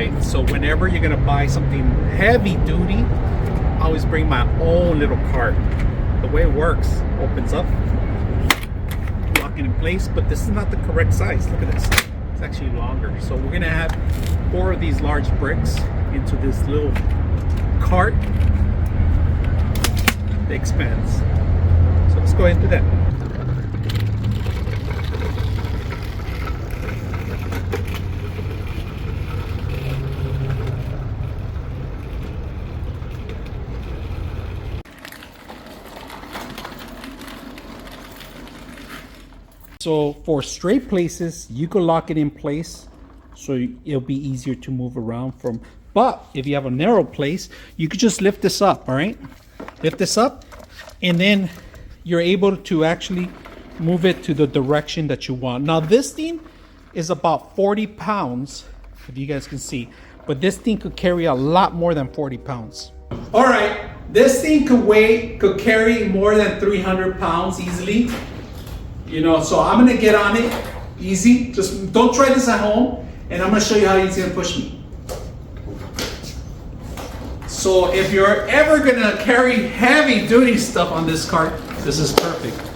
right? So whenever you're gonna buy something heavy duty, I always bring my own little cart. The way it works, opens up, lock it in place, but this is not the correct size. Look at this, it's actually longer. So we're gonna have 4 of these large bricks into this little cart that expands. So let's go ahead and do that. So for straight places, you could lock it in place so it'll be easier to move around from. But if you have a narrow place, you could just lift this up, all right? Lift this up, and then you're able to actually move it to the direction that you want. Now this thing is about 40 pounds, if you guys can see, but this thing could carry a lot more than 40 pounds. All right, this thing could carry more than 300 pounds easily. You know, so I'm gonna get on it easy. Just don't try this at home, and I'm gonna show you how he's gonna push me. So if you're ever gonna carry heavy duty stuff on this cart, this is perfect.